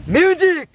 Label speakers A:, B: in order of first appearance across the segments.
A: Music.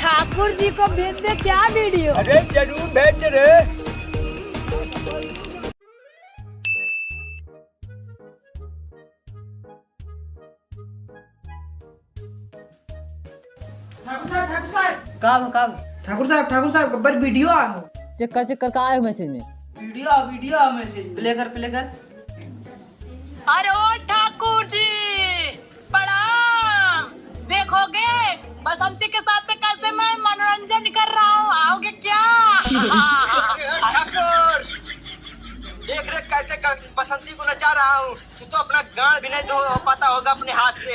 B: Thakur ji को भेज दे क्या वीडियो?
A: अरे जरूर भेज रे।
C: ठाकुर साहब गब्बर वीडियो आ हो।
D: चेक कर का आया मैसेज में।
C: वीडियो मैसेज
D: प्ले कर।
E: अरे ओ ठाकुर जी प्रणाम। देखोगे बसंती के साथ से कैसे मैं मनोरंजन कर रहा हूँ, आओगे क्या?
F: ठाकुर देख रहे कैसे बसंती को नचा रहा हूँ। तू तो अपना गाड़ भी नहीं हो पाता होगा अपने हाथ से।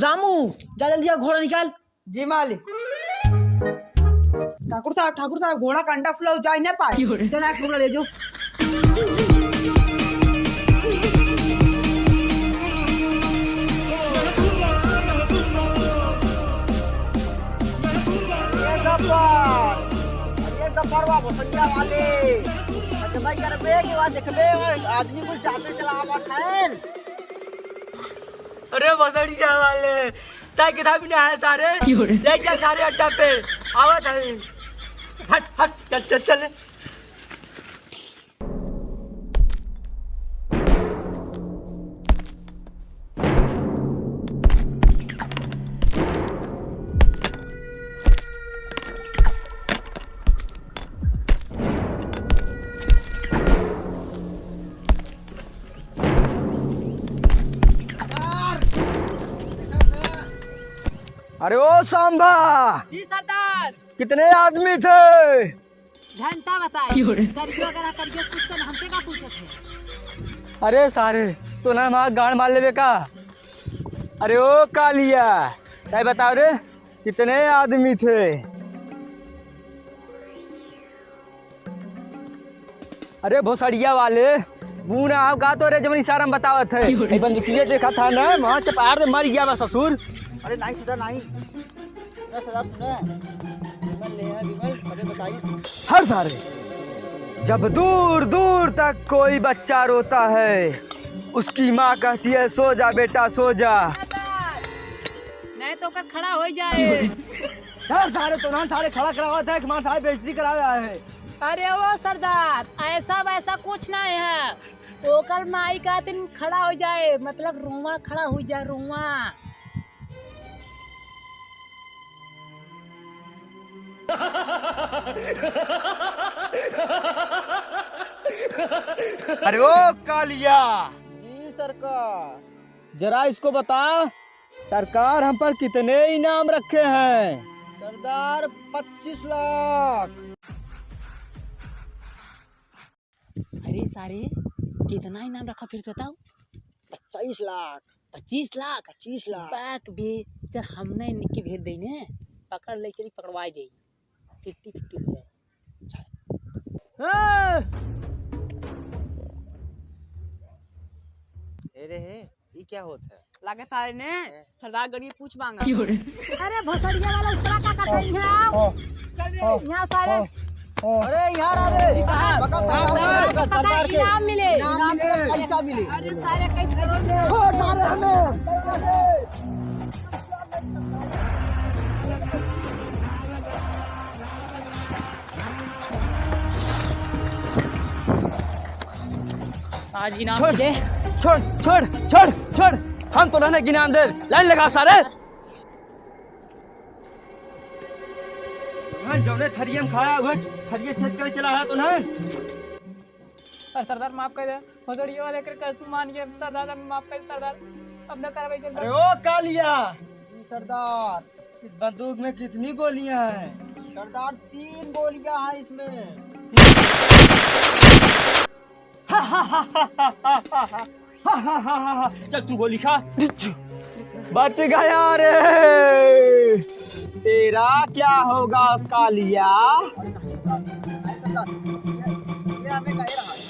D: रामू जल्दी घोड़ा निकाल।
C: जी मालिक। ठाकुर साहब घोड़ा का अंडा फुला जा नहीं पाए।
D: चला घोड़ा ले जो।
F: ये गब्बर बाबू सैया वाले भाई करबे के बाद देखबे आदमी को चापे चलावत है।
A: अरे बसड़िया वाले ताई किताब भी नहीं आया सारे। ले चल सारे अड्डा पे आवत है। हट चल।
F: अरे ओ सांभा,
D: जी सरदार।
F: कितने आदमी थे?
D: घंटा बताए करियो अगर करियो पूछते हमसे का पूछे थे।
F: अरे सारे तो ना वहाँ गाड़ मार लेवे का। अरे ओ कालिया क्या बताओ रे कितने आदमी थे?
A: अरे भोसड़िया वाले बूना आप गा तो रे जब इशारा में बतावत है ए बंदूकिया देखा था ना वहां चपाड़ दे मर गया बा ससुर।
G: अरे नहीं सरदार नहीं, सरदार सुने विमल ले है, विमल अरे बताइए।
A: हर सारे जब दूर दूर तक कोई बच्चा रोता है उसकी माँ कहती है सो जा बेटा सो जा।
D: नहीं तो कर खड़ा हो जाए।
A: हर सारे तो ना सारे खड़ा करा हुआ था कि माँ साहब बेइज्जती करा रहा है।
D: अरे वो सरदार ऐसा वैसा कुछ नहीं है, ओकर माई का दिन खड़ा हो जाए मतलब रुआ खड़ा हो जाए रुआ।
A: अरे ओ कालिया
G: जी सरकार।
A: जरा इसको बता सरकार हम पर कितने इनाम रखे हैं।
G: सरदार 25 लाख।
D: अरे सारे कितना इनाम रखा फिर से बताओ।
G: 25 लाख।
D: 25 लाख।
G: 25 लाख।
D: बैक भी चल हमने निक्की भेज दी ने पकड़ ले चली पकड़वा दे 50-50 हो जाए।
G: अरे हे ये क्या होता है?
C: लागे सारे ने सरदार गणित पूछ मांगा।
D: अरे भोसड़िया वाला उपरा का कहीं है आओ यहाँ सारे।
G: अरे यार अरे सरदार के
D: इनाम मिले
G: पैसा मिले।
D: अरे सारे कैसे
G: सारे हमें
D: आज इनाम
A: छोड़
D: मिले।
A: छोड़ छोड़ छोड़ छोड़ हम तो रहने इनाम दे लाइन लगा सारे। जौने थरिया में खाया हुआ थरिया छेद कर चला है तो ना।
B: सरदार माफ कर दे, भोसड़िया वाले कर कसम मान के सरदार माफ कर सरदार, अब न कार्रवाई चल।
A: अरे ओ कालिया
G: जी सरदार।
A: इस बंदूक में कितनी गोलियां हैं?
G: सरदार 3 गोलियां हैं इसमें।
A: चल तू गोली खा। बच गया रे। तेरा क्या होगा कालिया?
G: नहीं सरदार ये हमें कह रहा है।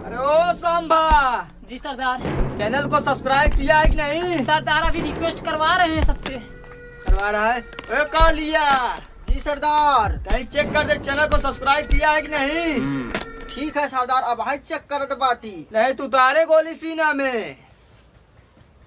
A: अरे ओ सांबा
B: जी सरदार।
A: चैनल को सब्सक्राइब किया है कि नहीं?
B: सरदार अभी रिक्वेस्ट करवा रहे हैं सबसे।
A: करवा रहा है। ओ कालिया
G: जी सरदार।
A: कहीं चेक कर दे चैनल को सब्सक्राइब किया है कि नहीं।
G: ठीक है सरदार अब हाई चेक कर दे बाटी।
A: नहीं तू तारे गोली सीना में।